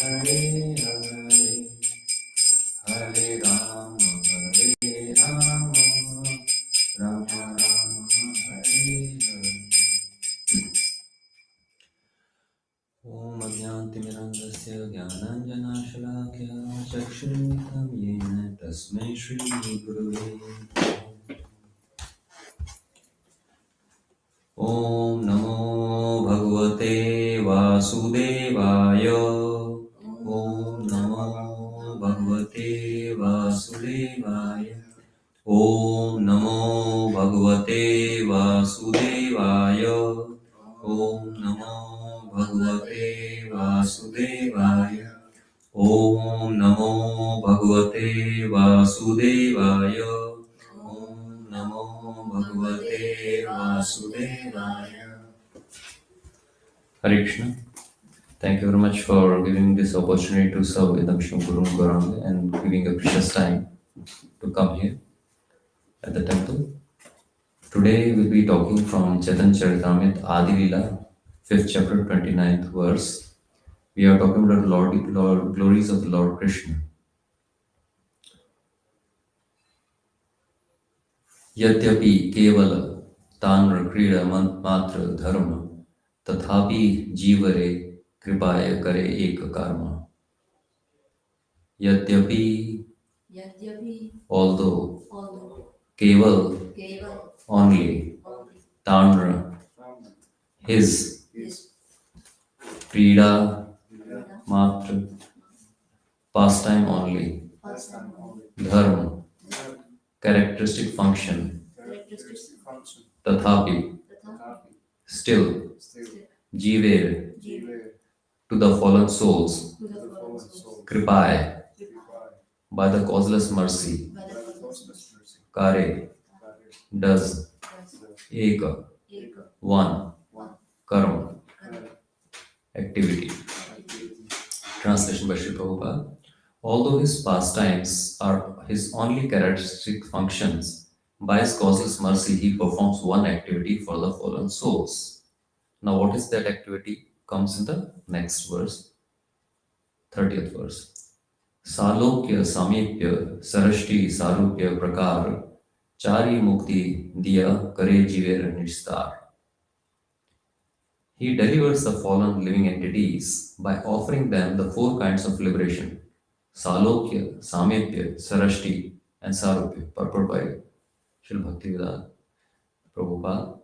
Hare Rama, Hare Rama, Rama Rama, Hare Hare. Om Ajnantimirandasya Jnananjanashalakhya Chakshurmitam Yena Tasmai Shri Gurave Om Namo Bhagavate Vasudevaya Om Namo Bhagavate Vasudevaya Om Namo Bhagavate Vasudevaya Om Namo Bhagavate Vasudevaya Om Namo Bhagavate Vasudevaya Om Namo Bhagavate Vasudevaya. Hare Krishna. Thank you very much for giving this opportunity to serve Vedam Guru Gauranga and giving a precious time to come here at the temple. Today we'll be talking from Caritamrita Adi Lila, 5th chapter, 29th verse. We are talking about Lord glories of the Lord Krishna. यद्यपि केवल ताम्र क्रीड़ा मात्र धर्म तथापि जीवरे कृपाय करे एक कर्म यद्यपि although केवल only ताम्र his क्रीड़ा मात्र pastime only dharma characteristic function tathapi still jiver to the fallen souls kripai by the causeless mercy kare does eka one karma activity. Translation by Sri Prabhupada. Although his pastimes are his only characteristic functions, by his causeless mercy he performs one activity for the fallen souls. Now what is that activity? Comes in the next verse, 30th verse. Salokya samipya sarashti sarupya prakar chari mukti diya kare jiver nistar. He delivers the fallen living entities by offering them the 4 kinds of liberation. Salokya, Samipya, Sarashti, and Sarupya, purport by Srila Bhaktivedanta Prabhupada.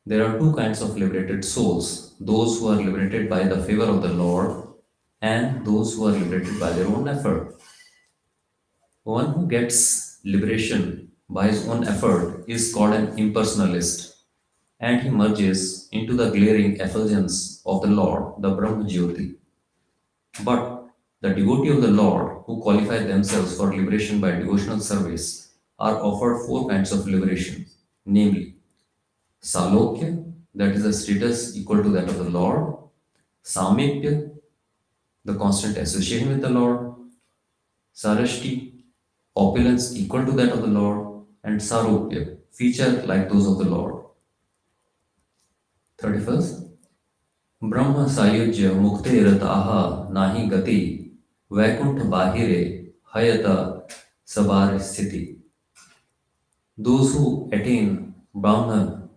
There are 2 kinds of liberated souls, those who are liberated by the favor of the Lord and those who are liberated by their own effort. One who gets liberation by his own effort is called an impersonalist, and he merges into the glaring effulgence of the Lord, the Brahma Jyoti. But the devotee of the Lord who qualify themselves for liberation by devotional service are offered 4 kinds of liberation, namely Salokya, that is a status equal to that of the Lord, Samipya, the constant association with the Lord, Sarashti, opulence equal to that of the Lord, and Sarupya, feature like those of the Lord. 31st. ब्रह्म सायुज्य मुक्तेरताः नाहि गति वैकुंठ बाहिरे हयत sabar sthiti. Those who attain Brahma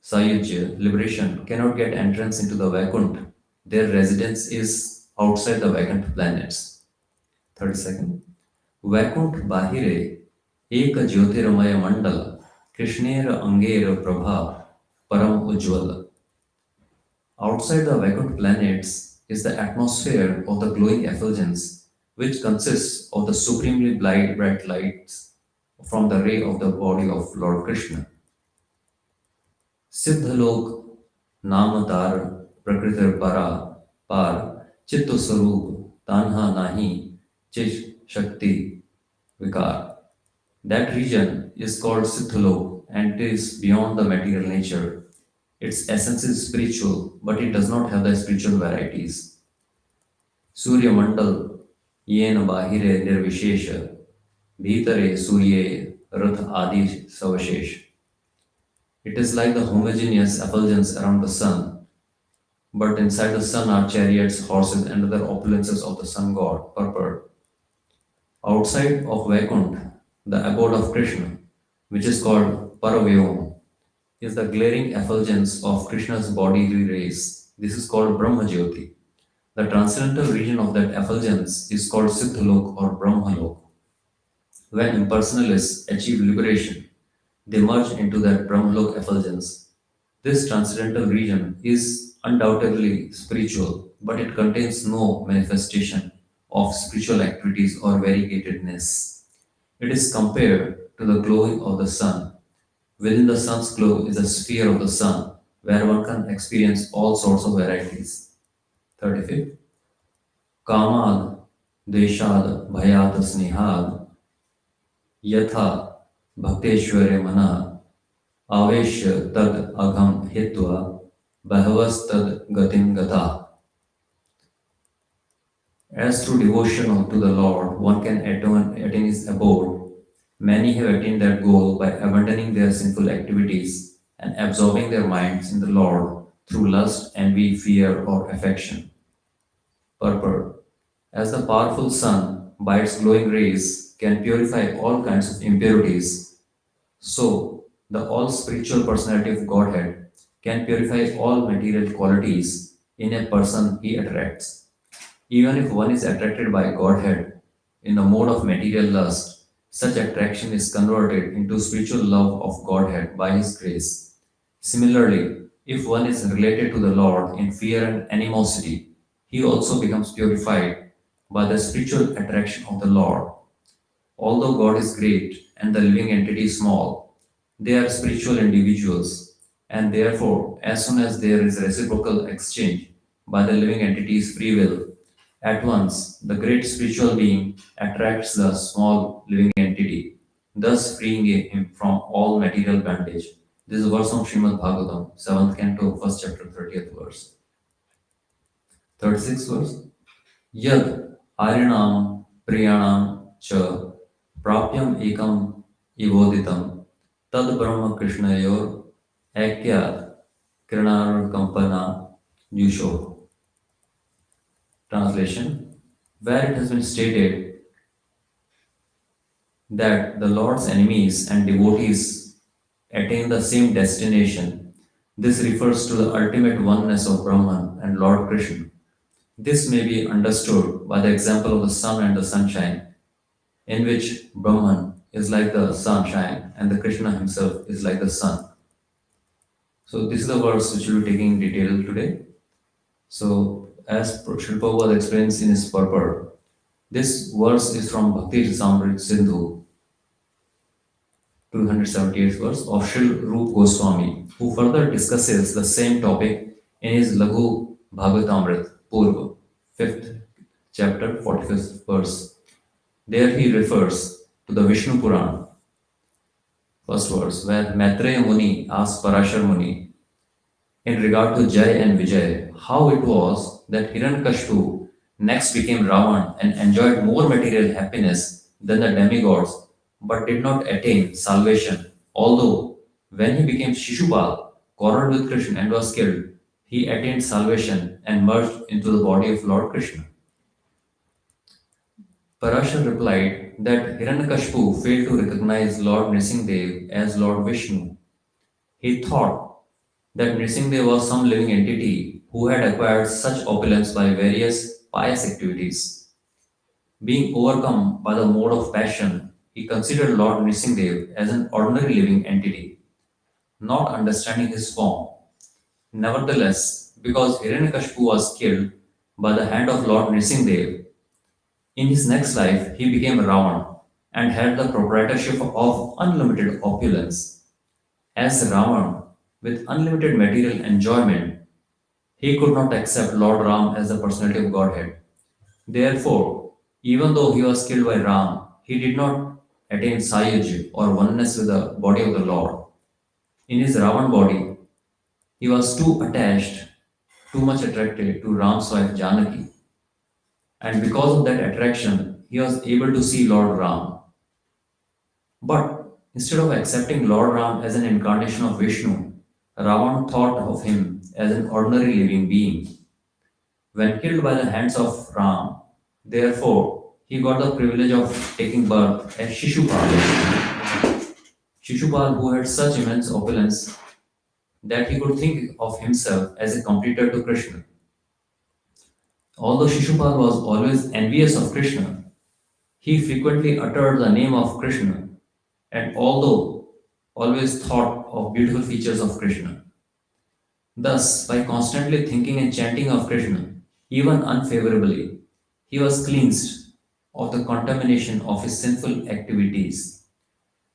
Sayujya, liberation, cannot get entrance into the Vaikuntha. Their residence is outside the Vaikuntha planets. 32nd. Vaikuntha Bahire Eka Jyotirmaya Mandala Krishnera Angera Prabha Param Ujjvala. Outside the Vaikuntha planets is the atmosphere of the glowing effulgence, which consists of the supremely bright lights from the ray of the body of Lord Krishna. Siddhalok Namatar Prakritir Para Par Chitto Sarup Tanha Nahi Chit Shakti Vikar. That region is called Siddhalok and it is beyond the material nature. Its essence is spiritual, but it does not have the spiritual varieties. Surya Mandal Yena Bahire Nirvishesha Bhitare Surye Rath Adi Savashesh. It is like the homogeneous effulgence around the sun, But inside the sun are chariots, horses, and other opulences of the sun god, Purpur. Outside of Vaikuntha, the abode of Krishna, which is called Paravyom, is the glaring effulgence of Krishna's bodily rays. This is called Brahmajyoti. The transcendental region of that effulgence is called Siddhalok or Brahmalok. When impersonalists achieve liberation, they merge into that Brahmalok effulgence. This transcendental region is undoubtedly spiritual, but it contains no manifestation of spiritual activities or variegatedness. It is compared to the glowing of the sun. Within the sun's glow is a sphere of the sun, where one can experience all sorts of varieties. 35. Kamad, Deshad, Bhayat, Snehad, Yatha, Bhakteshware Mana, Aveshya Tad Agham Hitva, Bhavastad Gatim Gata. As through devotion to the Lord, one can attain his abode, many have attained that goal by abandoning their sinful activities and absorbing their minds in the Lord through lust, envy, fear, or affection. Purport. As the powerful sun, by its glowing rays, can purify all kinds of impurities, so the all spiritual personality of Godhead can purify all material qualities in a person he attracts. Even if one is attracted by Godhead in the mode of material lust, such attraction is converted into spiritual love of Godhead by His grace. Similarly, if one is related to the Lord in fear and animosity, he also becomes purified by the spiritual attraction of the Lord. Although God is great and the living entity small, they are spiritual individuals, and therefore, as soon as there is reciprocal exchange by the living entity's free will, at once the great spiritual being attracts the small living entity, thus freeing him from all material bondage. This is a verse from Srimad Bhagavatam, 7th canto, 1st chapter, 30th verse. 36th verse. Yad Arinam Priyanam Cha Prapyam Ekam Ivoditam Tad Brahma Krishnayor Aikyat Kirnar Kampana Yusho. Translation. Where it has been stated that the Lord's enemies and devotees attain the same destination, this refers to the ultimate oneness of Brahman and Lord Krishna. This may be understood by the example of the sun and the sunshine, in which Brahman is like the sunshine and the Krishna himself is like the sun. So this is the verse which we'll be taking in detail today. So as Srila Prabhupada explains in his purport, this verse is from Bhakti Rasamrita Sindhu, 278th verse of Srila Rup Goswami, who further discusses the same topic in his Laghu Bhagavatamrita Purva, 5th chapter, 45th verse. There he refers to the Vishnu Puran, first verse, where Maitreya Muni asked Parashar Muni in regard to Jai and Vijay, how it was that Hiranyakashipu next became Ravan and enjoyed more material happiness than the demigods, but did not attain salvation, although when he became Shishupal, quarreled with Krishna and was killed, he attained salvation and merged into the body of Lord Krishna. Parashar replied that Hiranyakashipu failed to recognize Lord Nrsimhadev as Lord Vishnu. He thought that Nrsimhadev was some living entity who had acquired such opulence by various pious activities. Being overcome by the mode of passion, he considered Lord Nrsimhadev as an ordinary living entity, not understanding his form. Nevertheless, because Hiranyakashipu was killed by the hand of Lord Nrsimhadev, in his next life he became Ravan and had the proprietorship of unlimited opulence. As Ravan, with unlimited material enjoyment, he could not accept Lord Ram as the personality of Godhead. Therefore, even though he was killed by Ram, he did not attain Sayuj or oneness with the body of the Lord. In his Ravan body, he was too attached, too much attracted to Ram's wife Janaki. And because of that attraction, he was able to see Lord Ram. But instead of accepting Lord Ram as an incarnation of Vishnu, Ravan thought of him as an ordinary living being. When killed by the hands of Ram, therefore, he got the privilege of taking birth as Shishupal. Shishupal, who had such immense opulence that he could think of himself as a competitor to Krishna. Although Shishupal was always envious of Krishna, he frequently uttered the name of Krishna, and although always thought of beautiful features of Krishna. Thus, by constantly thinking and chanting of Krishna, even unfavorably, he was cleansed of the contamination of his sinful activities.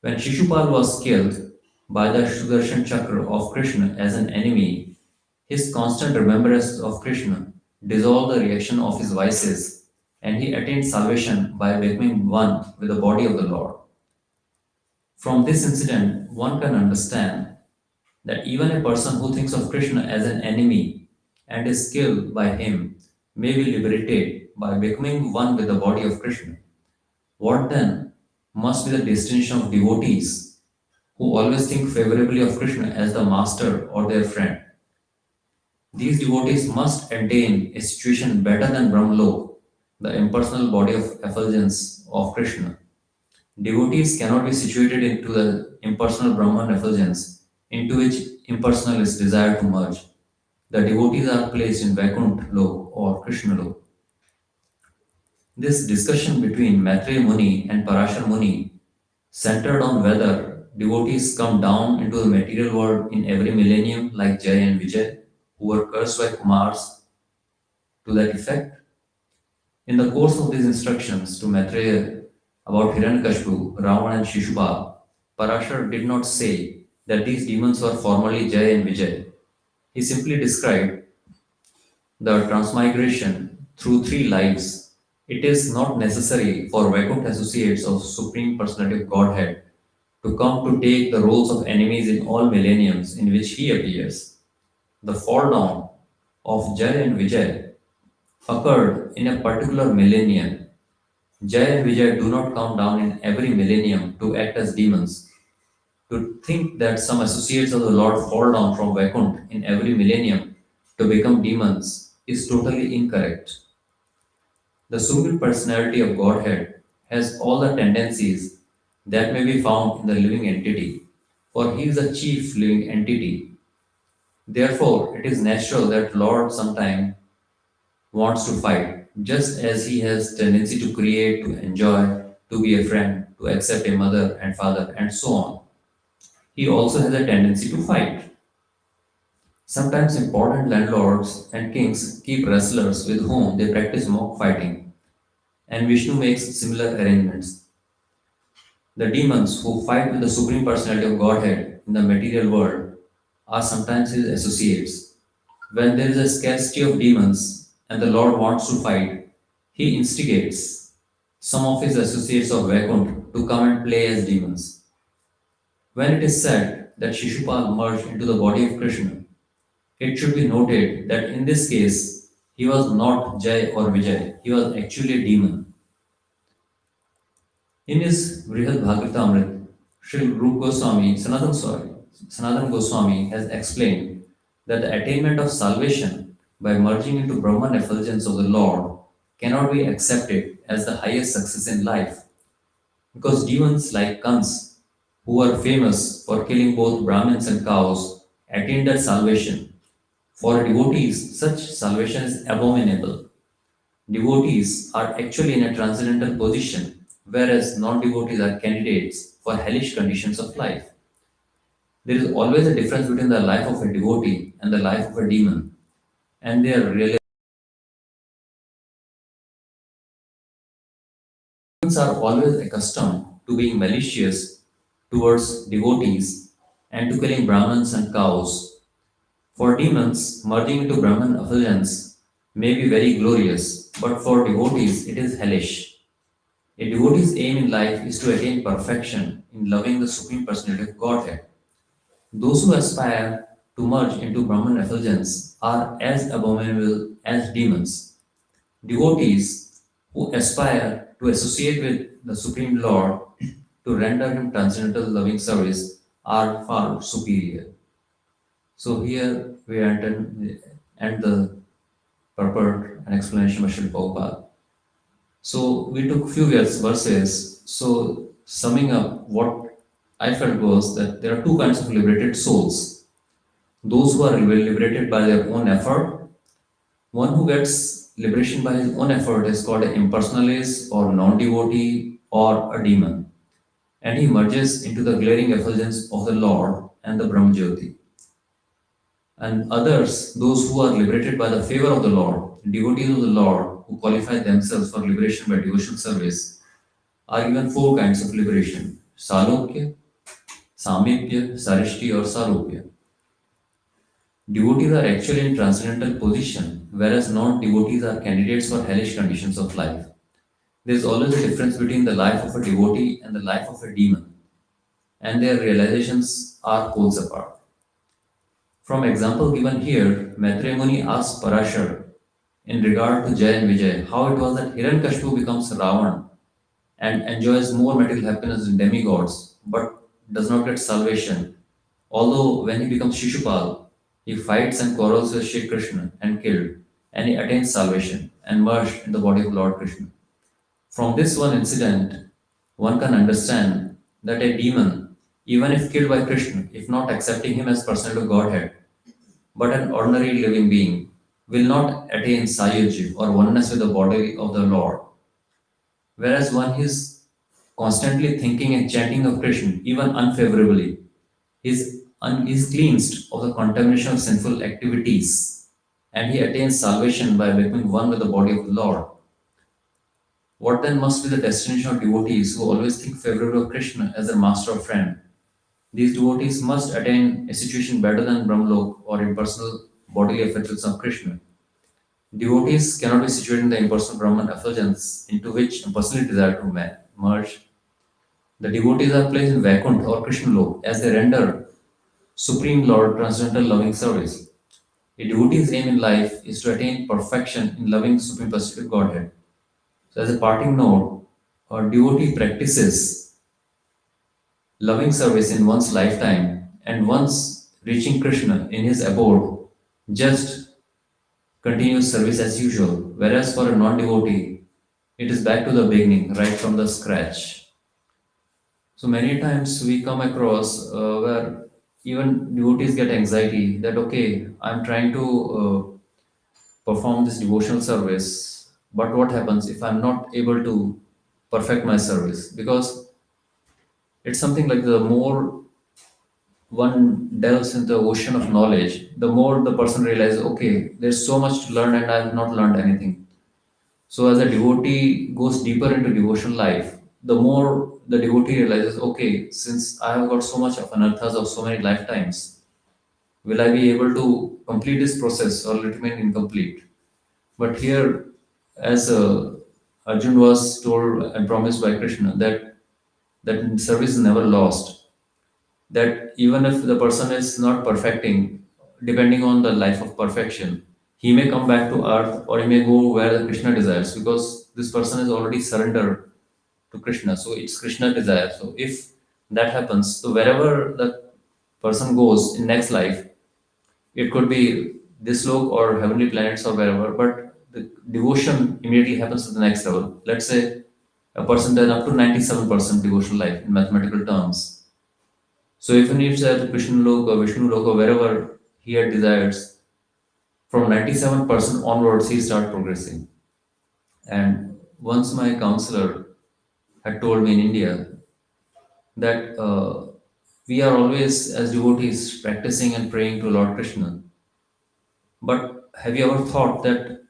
When Shishupal was killed by the Sudarshan Chakra of Krishna as an enemy, his constant remembrance of Krishna dissolved the reaction of his vices, and he attained salvation by becoming one with the body of the Lord. From this incident, one can understand that even a person who thinks of Krishna as an enemy and is killed by him may be liberated by becoming one with the body of Krishna. What then must be the destination of devotees who always think favorably of Krishna as the master or their friend? These devotees must attain a situation better than Brahmlok, the impersonal body of effulgence of Krishna. Devotees cannot be situated into the impersonal Brahman effulgence into which impersonalists desire to merge. The devotees are placed in Vaikuntha Lok or Krishna Lok. This discussion between Maitreya Muni and Parashar Muni centered on whether devotees come down into the material world in every millennium like Jay and Vijay, who were cursed by Kumars to that effect. In the course of these instructions to Maitreya about Hiranyakashipu, Ravana and Shishupal, Parashar did not say that these demons were formerly Jay and Vijay. He simply described the transmigration through three lives. It is not necessary for Vaikuntha associates of Supreme Personality of Godhead to come to take the roles of enemies in all millenniums in which he appears. The fall down of Jay and Vijay occurred in a particular millennium. Jay and Vijay do not come down in every millennium to act as demons. To think that some associates of the Lord fall down from Vaikuntha in every millennium to become demons is totally incorrect. The Supreme Personality of Godhead has all the tendencies that may be found in the living entity, for he is the chief living entity. Therefore, it is natural that Lord sometime wants to fight, just as he has tendency to create, to enjoy, to be a friend, to accept a mother and father, and so on. He also has a tendency to fight. Sometimes important landlords and kings keep wrestlers with whom they practice mock fighting, and Vishnu makes similar arrangements. The demons who fight with the Supreme Personality of Godhead in the material world are sometimes his associates. When there is a scarcity of demons and the Lord wants to fight, he instigates some of his associates of Vaikuntha to come and play as demons. When it is said that Shishupal merged into the body of Krishna, it should be noted that in this case, he was not Jay or Vijay, he was actually a demon. In his Brihad Bhagavatamrita, Sri Rupa Goswami, Sanatana Goswami has explained that the attainment of salvation by merging into Brahman effulgence of the Lord cannot be accepted as the highest success in life, because demons like Kans, who were famous for killing both Brahmins and cows, attained that salvation. For devotees, such salvation is abominable. Devotees are actually in a transcendental position, whereas non devotees are candidates for hellish conditions of life. There is always a difference between the life of a devotee and the life of a demon, and they are really demons are always accustomed to being malicious towards devotees and to killing Brahmins and cows. For demons, merging into Brahman effulgence may be very glorious, but for devotees it is hellish. A devotee's aim in life is to attain perfection in loving the Supreme Personality of Godhead. Those who aspire to merge into Brahman effulgence are as abominable as demons. Devotees who aspire to associate with the Supreme Lord to render him transcendental loving service are far superior. So here we end the purport and explanation by Srila Prabhupada. So we took few verses. So summing up, what I felt was that there are two kinds of liberated souls: those who are liberated by their own effort. One who gets liberation by his own effort is called an impersonalist or non-devotee or a demon, and he merges into the glaring effulgence of the Lord and the Brahmajyoti. And others, those who are liberated by the favor of the Lord, devotees of the Lord who qualify themselves for liberation by devotional service, are given four kinds of liberation: Salokya, Samipya, Sarishti, or Sarupya. Devotees are actually in transcendental position, whereas non-devotees are candidates for hellish conditions of life. There is always a difference between the life of a devotee and the life of a demon, and their realizations are poles apart. From example given here, Maitreya Muni asked Parashar in regard to Jay and Vijay how it was that Hiranyakashipu becomes Ravan and enjoys more material happiness than demigods, but does not get salvation. Although when he becomes Shishupal, he fights and quarrels with Shri Krishna and killed, and he attains salvation and merged in the body of Lord Krishna. From this one incident, one can understand that a demon, even if killed by Krishna, if not accepting him as personal Godhead, but an ordinary living being, will not attain Sayuj or oneness with the body of the Lord. Whereas one is constantly thinking and chanting of Krishna, even unfavorably, is cleansed of the contamination of sinful activities, and he attains salvation by becoming one with the body of the Lord. What then must be the destination of devotees who always think favorably of Krishna as their master or friend? These devotees must attain a situation better than Brahmlok or impersonal bodily effulgence of Krishna. Devotees cannot be situated in the impersonal Brahman effulgence into which impersonally desire to merge. The devotees are placed in Vaikuntha or Krishna Lok as they render Supreme Lord transcendental loving service. A devotee's aim in life is to attain perfection in loving Supreme Personality of Godhead. So, as a parting note, a devotee practices loving service in one's lifetime, and once reaching Krishna in his abode, just continues service as usual. Whereas for a non devotee, it is back to the beginning, right from the scratch. So many times we come across where even devotees get anxiety that, okay, I'm trying to perform this devotional service, but what happens if I'm not able to perfect my service? Because it's something like the more one delves into the ocean of knowledge, the more the person realizes, okay, there's so much to learn and I have not learned anything. So as a devotee goes deeper into devotional life, the more the devotee realizes, okay, since I have got so much of anarthas of so many lifetimes, will I be able to complete this process or will it remain incomplete? But here, as Arjun was told and promised by Krishna, that service is never lost. That even if the person is not perfecting, depending on the life of perfection, he may come back to earth or he may go where the Krishna desires because this person is already surrendered to Krishna. So it's Krishna desire. So if that happens, so wherever the person goes in next life, it could be this lok or heavenly planets or wherever, but the devotion immediately happens to the next level. Let's say a person does up to 97% devotional life in mathematical terms. So even if it's at Krishna lok or Vishnu lok or wherever he had desires, from 97% onwards he start progressing. And once my counselor had told me in India that we are always as devotees practicing and praying to Lord Krishna. But have you ever thought that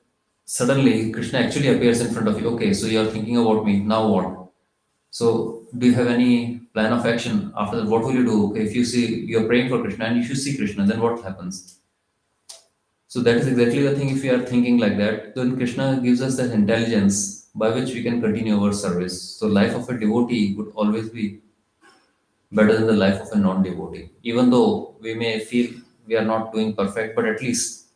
suddenly Krishna actually appears in front of you? Okay, so you are thinking about me, now what? So do you have any plan of action after that? What will you do? Okay, if you see you're praying for Krishna and if you see Krishna, then what happens? So that is exactly the thing. If we are thinking like that, then Krishna gives us that intelligence by which we can continue our service. So life of a devotee would always be better than the life of a non-devotee. Even though we may feel we are not doing perfect, but at least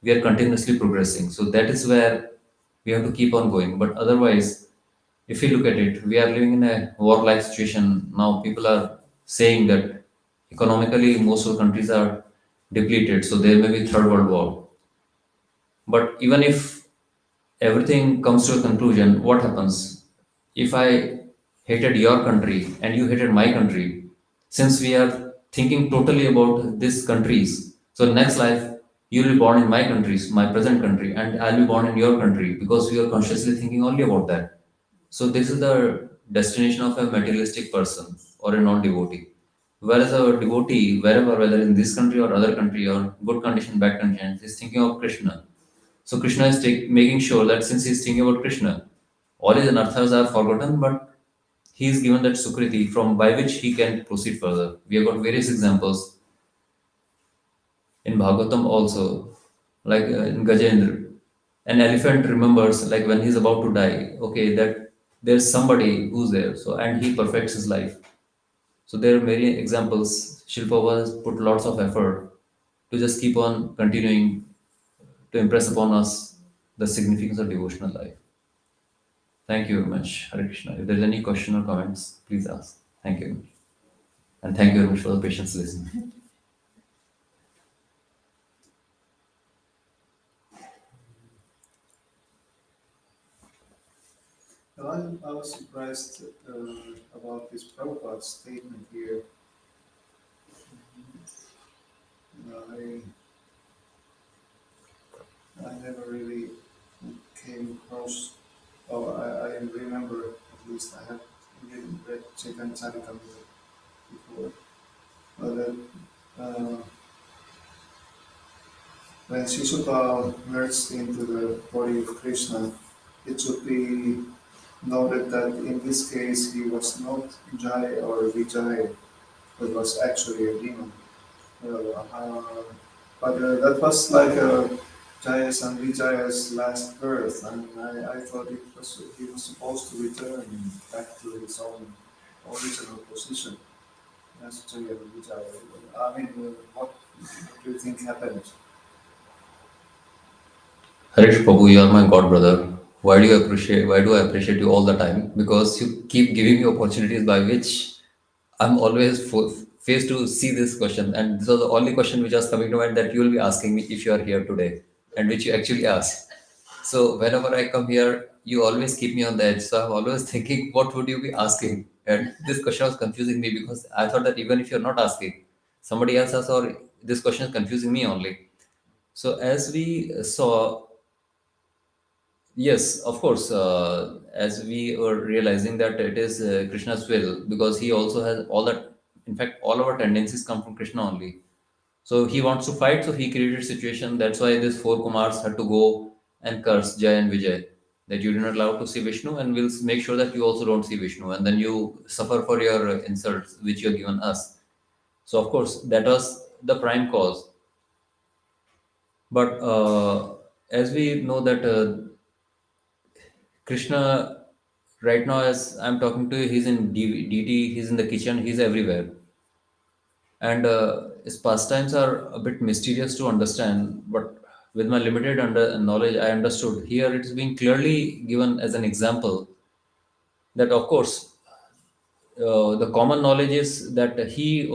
we are continuously progressing. So that is where we have to keep on going. But otherwise, if you look at it, we are living in a war-like situation now. People are saying that economically, most of the countries are depleted. So there may be third world war. But even if everything comes to a conclusion, what happens? If I hated your country and you hated my country, since we are thinking totally about these countries, so next life you'll be born in my countries, my present country, and I'll be born in your country because we are consciously thinking only about that. So this is the destination of a materialistic person or a non-devotee. Whereas a devotee, wherever, whether in this country or other country or good condition, bad condition, is thinking of Krishna. So Krishna is making sure that since he is thinking about Krishna, all his anarthas are forgotten, but he is given that sukriti from by which he can proceed further. We have got various examples in Bhagavatam also, like in Gajendra. An elephant remembers, like when he's about to die, okay, that there's somebody who's there, so and he perfects his life. So there are many examples. Shilpa has put lots of effort to just keep on continuing to impress upon us the significance of devotional life. Thank you very much, Hare Krishna. If there's any question or comments, please ask. Thank you very much. And thank you very much for the patience listening. Well, I was surprised about this Prabhupada statement here. I, I never really came across, I remember at least I have read Caitanya before. But uh, when Shishupal merged into the body of Krishna, it should be noted that in this case he was not Jai or Vijay, but was actually a demon. But that was like Jaya's and Vijaya's last birth, and I thought it was he was supposed to return back to his own original position as Jaya and Vijaya. I mean, what do you think happened? Harish Prabhu, you are my god brother. Why do I appreciate you all the time? Because you keep giving me opportunities by which I'm always faced to see this question. And this was the only question which was coming to mind that you will be asking me if you are here today, and which you actually asked. So whenever I come here, you always keep me on the edge. So I'm always thinking, what would you be asking? And this question was confusing me because I thought that even if you're not asking, somebody else has, or this question is confusing me only. So as we saw, yes, of course, as we were realizing that it is Krishna's will, because he also has all that. In fact, all our tendencies come from Krishna only. So he wants to fight, so he created a situation. That's why these four Kumars had to go and curse Jay and Vijay that you do not allow to see Vishnu, and we'll make sure that you also don't see Vishnu, and then you suffer for your insults which you have given us. So of course, that was the prime cause. But as we know that Krishna, right now, as I'm talking to you, he's in DT, he's in the kitchen, he's everywhere. And his pastimes are a bit mysterious to understand, but with my limited knowledge, I understood. Here it is being clearly given as an example that, of course, the common knowledge is that when he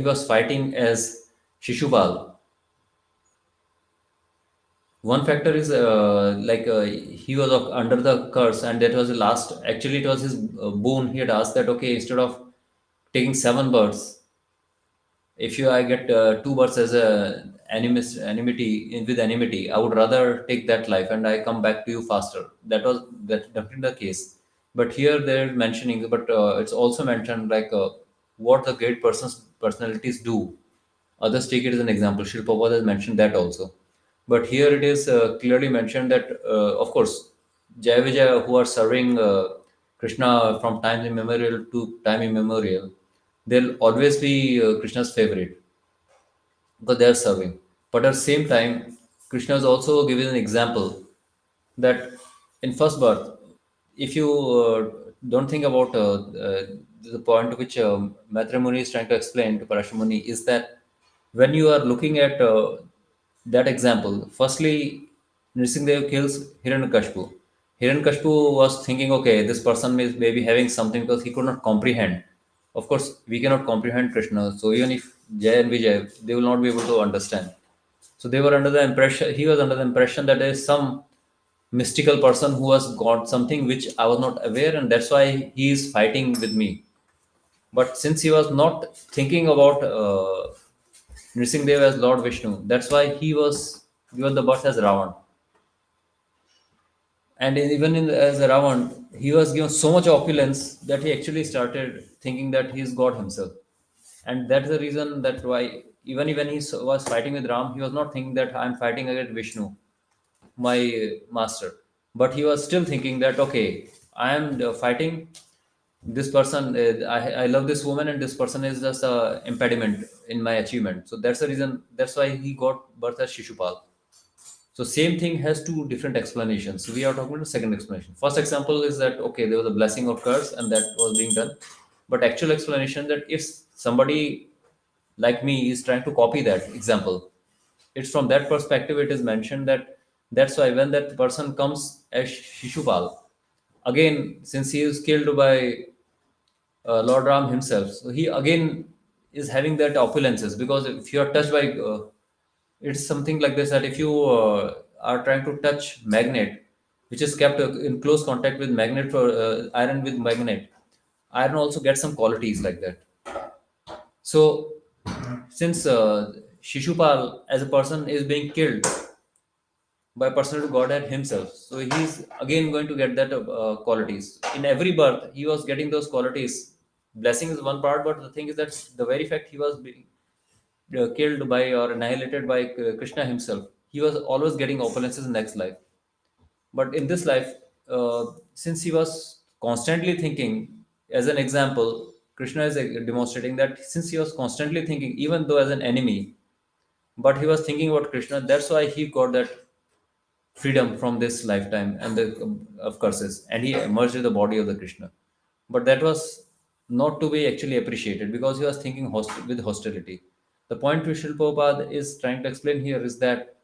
was fighting as Shishupal, one factor is he was under the curse, and that was the last. Actually, it was his boon. He had asked that, okay, instead of taking seven birds, if you I get two birds as a enmity with enmity, I would rather take that life and I come back to you faster. That was that definitely the case. But here they're mentioning, but it's also mentioned like what the great persons personalities do. Others take it as an example. Shri Prabhupada has mentioned that also. But here it is clearly mentioned that, of course, Jaya Vijaya, who are serving Krishna from time immemorial to time immemorial, they'll always be Krishna's favorite because they are serving. But at the same time, Krishna is also given an example that in first birth, if you don't think about the point which Maitre is trying to explain to Parashamuni is that when you are looking at that example, firstly, Nrsimhadev kills Hiranyakashipu. Hiranyakashipu was thinking, okay, this person is maybe having something because he could not comprehend. Of course we cannot comprehend Krishna, so even if Jay and Vijay, they will not be able to understand. So they were under the impression, he was under the impression that there is some mystical person who has got something which I was not aware, and that's why he is fighting with me. But since he was not thinking about Nrsimhadev as Lord Vishnu, that's why he was given the birth as Ravan. And even as a Ravan, he was given so much opulence that he actually started thinking that he is God himself. And that's the reason that why even when he was fighting with Ram, he was not thinking that I'm fighting against Vishnu, my master. But he was still thinking that okay, I am fighting this person, I love this woman, and this person is just a impediment in my achievement. So that's the reason, that's why he got birth as Shishupal. So same thing has two different explanations. We are talking about the second explanation. First example is that okay, there was a blessing of curse and that was being done. But actual explanation that if somebody like me is trying to copy that example, it's from that perspective it is mentioned that that's why when that person comes as Shishupal, again, since he is killed by Lord Ram himself, so he again is having that opulences, because if you are touched by it's something like this, that if you are trying to touch magnet which is kept in close contact with magnet, for iron with magnet, iron also gets some qualities like that. So since Shishupal as a person is being killed by personal godhead himself, so he's again going to get that qualities in every birth. He was getting those qualities. Blessing is one part, but the thing is that the very fact he was being killed by or annihilated by Krishna himself, he was always getting opulences in next life. But in this life, since he was constantly thinking, as an example, Krishna is demonstrating that since he was constantly thinking, even though as an enemy, but he was thinking about Krishna, that's why he got that freedom from this lifetime and the of curses, and he emerged in the body of the Krishna. But that was not to be actually appreciated because he was thinking with hostility. The point which Srila Prabhupada is trying to explain here is that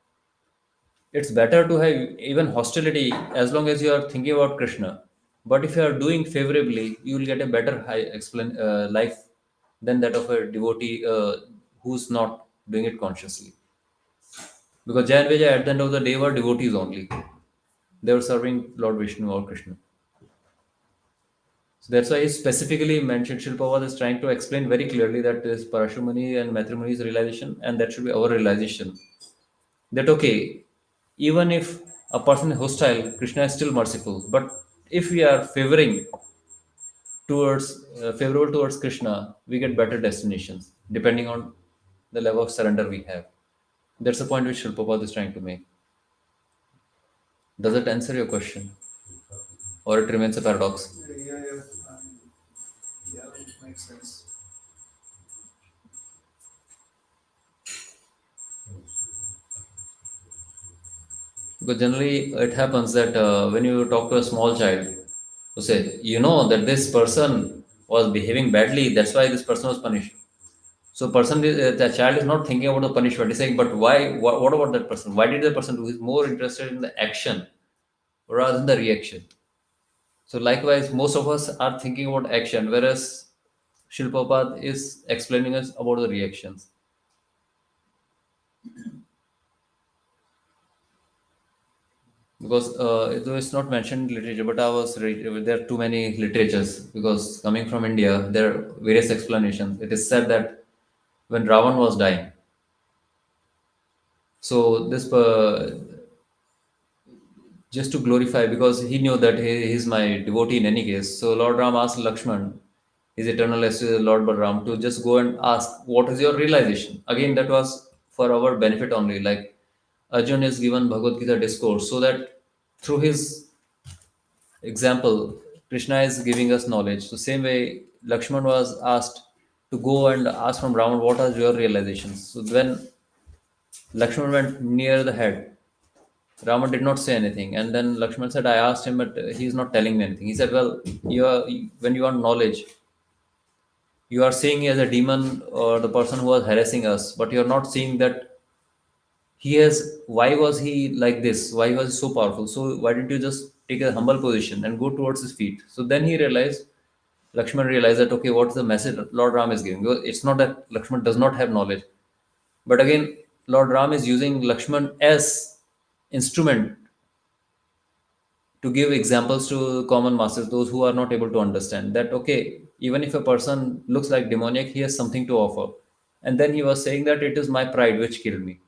it's better to have even hostility as long as you are thinking about Krishna. But if you are doing favorably, you will get a better life than that of a devotee who's not doing it consciously. Because Jai and Vijay at the end of the day were devotees only. They were serving Lord Vishnu or Krishna. So that's why he specifically mentioned, Shilpavad is trying to explain very clearly that this Parashumani and Matrimuni's realization, and that should be our realization. That okay, even if a person is hostile, Krishna is still merciful. But if we are favorable towards Krishna, we get better destinations depending on the level of surrender we have. That's the point which Shilpavad is trying to make. Does it answer your question, or it remains a paradox? Yeah. Yeah, it makes sense. Because generally it happens that when you talk to a small child, you say, you know that this person was behaving badly, that's why this person was punished. So the child is not thinking about the punishment. He's saying, but why? What about that person? Why did the person do? He's more interested in the action rather than the reaction. So likewise, most of us are thinking about action, whereas Shilpapad is explaining us about the reactions. Because though it's not mentioned in literature, but there are too many literatures. Because coming from India, there are various explanations. It is said that when Ravan was dying, so this just to glorify, because he knew that he's my devotee in any case. So Lord Ram asked Lakshman, his eternal associate Lord Balram, to just go and ask, what is your realization? Again, that was for our benefit only. Like Arjun is given Bhagavad Gita discourse so that through his example, Krishna is giving us knowledge. So same way, Lakshman was asked to go and ask from Ravan, what are your realizations? So when Lakshman went near the head, Raman did not say anything. And then Lakshman said, I asked him, but he is not telling me anything. He said, well, when you want knowledge, you are seeing as a demon or the person who was harassing us, but you are not seeing that why was he like this? Why was he so powerful? So why didn't you just take a humble position and go towards his feet? So then he realized Lakshman realized that, okay, what's the message Lord Ram is giving? Because it's not that Lakshman does not have knowledge, but again, Lord Ram is using Lakshman as instrument to give examples to common masses, those who are not able to understand that, okay, even if a person looks like demoniac, he has something to offer. And then he was saying that it is my pride which killed me.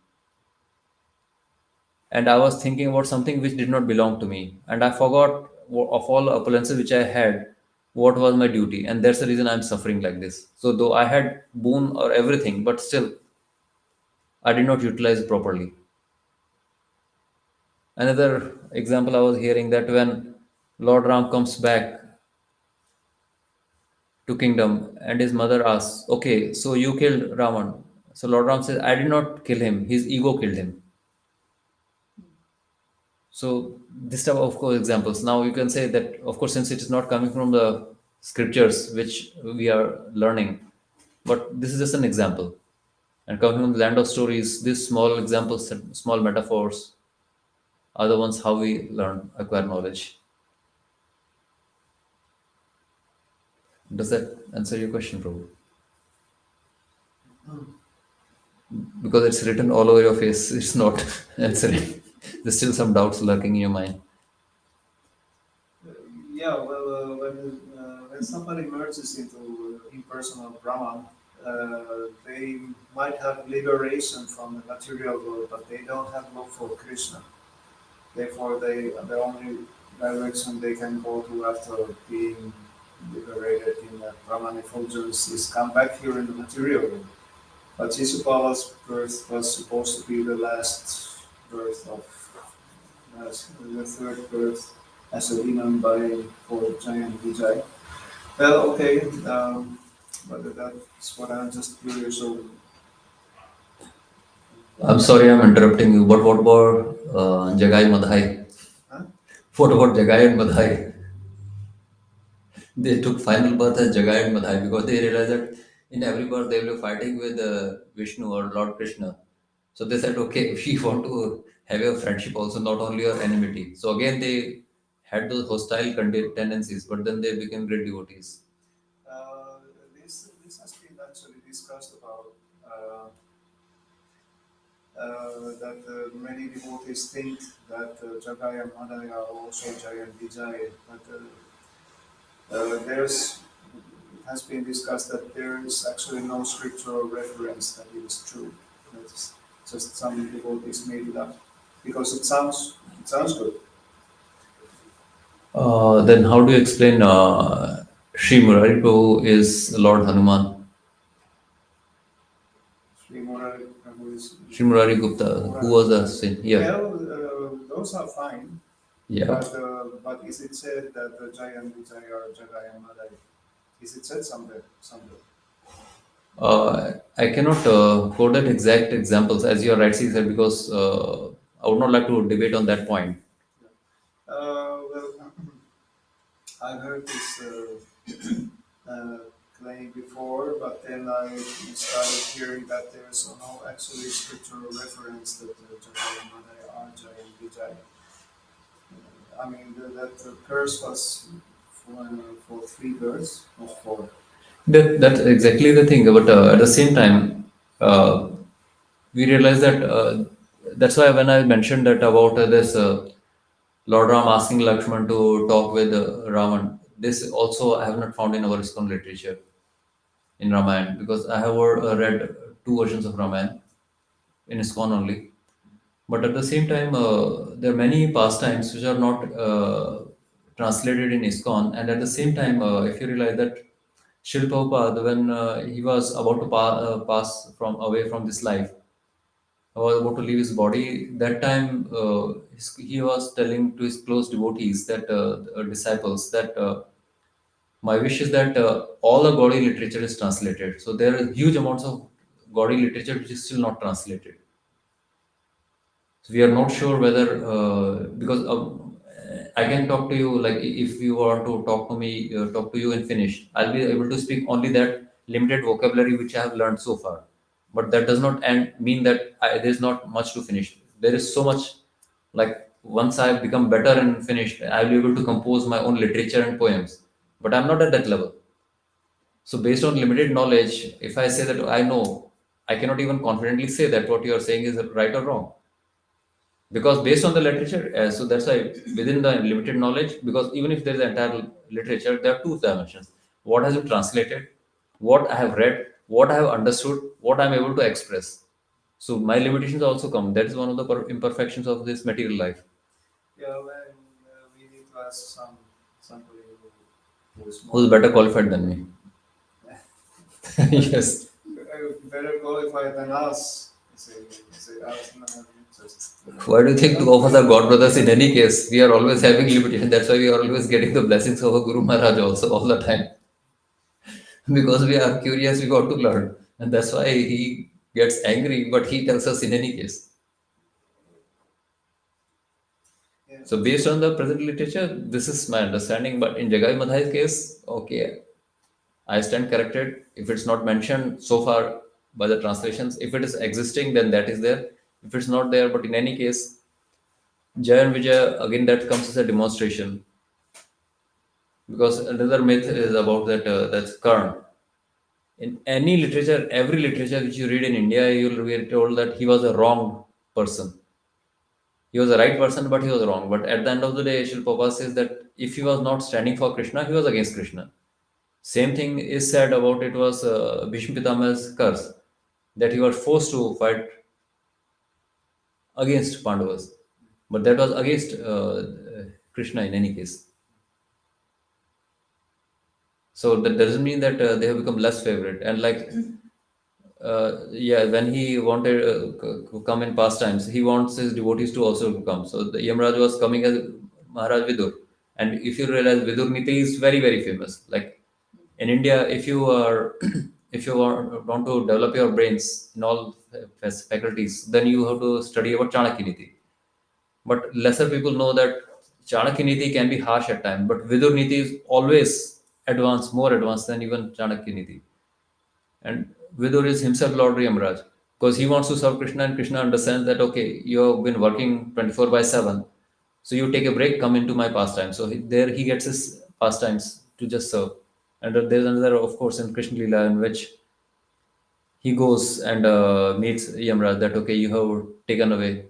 And I was thinking about something which did not belong to me. And I forgot of all opulences which I had, what was my duty. And that's the reason I'm suffering like this. So, though I had boon or everything, but still, I did not utilize properly. Another example I was hearing that when Lord Ram comes back to kingdom and his mother asks, okay, so you killed Ravan. So Lord Ram says, I did not kill him, his ego killed him. So this type of course examples. Now you can say that, of course, since it is not coming from the scriptures which we are learning, but this is just an example. And coming from the land of stories, these small examples, small metaphors are the ones how we learn, acquire knowledge. Does that answer your question, Prabhu? Because it's written all over your face, it's not answering. There's still some doubts lurking in your mind. Yeah, well, when somebody merges into impersonal Brahman, they might have liberation from the material world, but they don't have love for Krishna. Therefore, the only direction they can go to after being liberated in the Brahman effulgence is come back here in the material world. But Shishupala's birth was supposed to be the last birth of the third birth as a demon by for Giant Vijay. Well, okay, but that's what I'm just curious of. I'm sorry I'm interrupting you, but what about Jagai Madhai? Huh? What about Jagai and Madhai? They took final birth as Jagai and Madhai because they realized that in every birth they will be fighting with Vishnu or Lord Krishna. So they said, okay, we want to have a friendship also, not only our enmity. So again, they had those hostile tendencies, but then they became great devotees. Uh, this has been actually discussed about uh, that many devotees think that Jagai and Madhai are also Jai and Vijay, but there's it has been discussed that there is actually no scriptural reference that it is true. It's just some devotees made it up because it sounds good. Then how do you explain Sri Murari Prabhu is Lord Hanuman? Sri Murari Prabhu is Sri Murari Gupta, who Murari. was a saint? Yeah, Well, those are fine, yeah. but is it said that the Jai and Vijay are Jagai and Madai? Is it said somewhere? Somewhere. I cannot quote that exact examples as you are rightly said because I would not like to debate on that point. Well, I've heard this claim before, but then I started hearing that there's no actually scriptural reference that Jagai and Madai are Jai and Vijay. I mean, that curse was for three birds, not four. That's exactly the thing. But at the same time, uh, we realize that that's why when I mentioned that about this Lord Ram asking Lakshman to talk with Raman, this also I have not found in our ISKCON literature in Ramayana because I have read two versions of Ramayana in ISKCON only. But at the same time, there are many pastimes which are not translated in ISKCON. And at the same time, if you realize that Srila Prabhupada, when he was about to pass from away from this life, was about to leave his body, that time he was telling to his close devotees, that disciples, that my wish is that all the Gaudi literature is translated. So there are huge amounts of Gaudi literature which is still not translated. So we are not sure whether because I can talk to you like if you want to talk to me, talk to you in Finnish, I'll be able to speak only that limited vocabulary which I have learned so far. But that does not mean that there's not much to finish. There is so much. Like once I become better in Finnish, I'll be able to compose my own literature and poems. But I'm not at that level. So based on limited knowledge, if I say that I know, I cannot even confidently say that what you are saying is right or wrong, because based on the literature. So that's why within the limited knowledge, because even if there is entire literature, there are two dimensions: what has been translated, what I have read, what I have understood, what I am able to express. So my limitations also come. That is one of the imperfections of this material life. Yeah, when we need to ask somebody who is Who is more better qualified than me? Yes. better qualified than us. Say us, no, no, just Why do you think two of us are God brothers in any case? We are always having limitation. That's why we are always getting the blessings of our Guru Maharaj also all the time. Because we are curious, we got to learn. And that's why he gets angry, but he tells us in any case. yeah. So based on the present literature, this is my understanding. But in Jagai Madhai's case, okay, I stand corrected. If it's not mentioned so far by the translations, if it is existing, then that is there. If it's not there, but in any case, Jaya and Vijaya, again, that comes as a demonstration. Because another myth is about that, that's Karn. In any literature, every literature which you read in India, you'll be told that he was a wrong person. He was a right person, but he was wrong. But at the end of the day, Shil Prabhupada says that if he was not standing for Krishna, he was against Krishna. Same thing is said about it was Bhishma Pitama's curse, that he was forced to fight against Pandavas. But that was against Krishna in any case. So that doesn't mean that they have become less favorite. And like, yeah, when he wanted to come in pastimes, he wants his devotees to also come. So the Yamraj was coming as Maharaj Vidur. And if you realize, Vidur Niti is very, very famous. Like in India, if you are, if you want to develop your brains in all faculties, then you have to study about Chanakya Niti. But lesser people know that Chanakya Niti can be harsh at times, but Vidur Niti is always advanced, more advanced than even Chanakya Niti. And Vidur is himself Lord Yamaraj, because he wants to serve Krishna, and Krishna understands that okay, you have been working 24 by 7, so you take a break, come into my pastime. So there he gets his pastimes to just serve. And there's another, of course, in Krishna Lila, in which he goes and meets Yamaraj that okay, you have taken away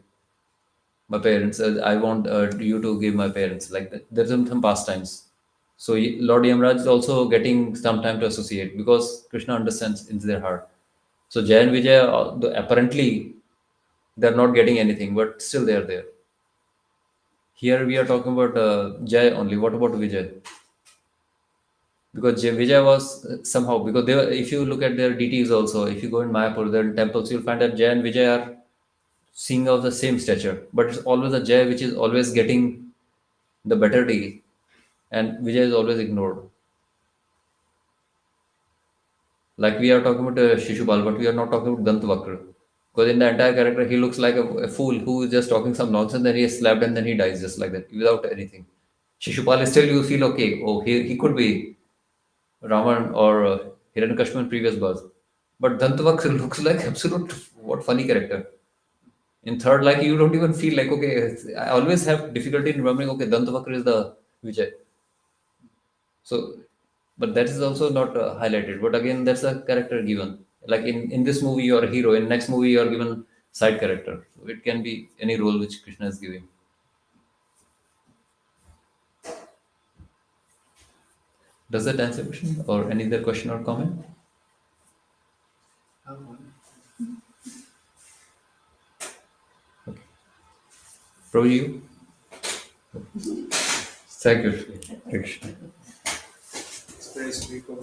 my parents. I want you to give my parents like that. There's some pastimes. So Lord Yamaraj is also getting some time to associate because Krishna understands in their heart. So Jay and Vijay, apparently they're not getting anything, but still they are there. Here we are talking about Jay only. What about Vijay? Because Vijay was somehow, because they were, if you look at their deities also, if you go in Mayapur, their temples, you'll find that Jay and Vijay are seeing of the same stature, but it's always a Jay which is always getting the better deal, and Vijay is always ignored. Like we are talking about Shishupal, but we are not talking about Dantavakra. Because in the entire character, he looks like a fool who is just talking some nonsense, then he is slapped and then he dies just like that, without anything. Shishupal is still, you feel okay, oh, he could be Raman or Hiranyakashipu in previous birth. But Dantavakra looks like absolute, what funny character. In third, like you don't even feel like, okay, I always have difficulty in remembering, okay, Dantavakra is the Vijay. So, but that is also not highlighted. But again, that's a character given. Like in this movie, you're a hero. In next movie, you're given side character. So it can be any role which Krishna is giving. Does that answer the question, or any other question or comment? Okay, Prabhu, you. Thank you. Krishna. Space, we go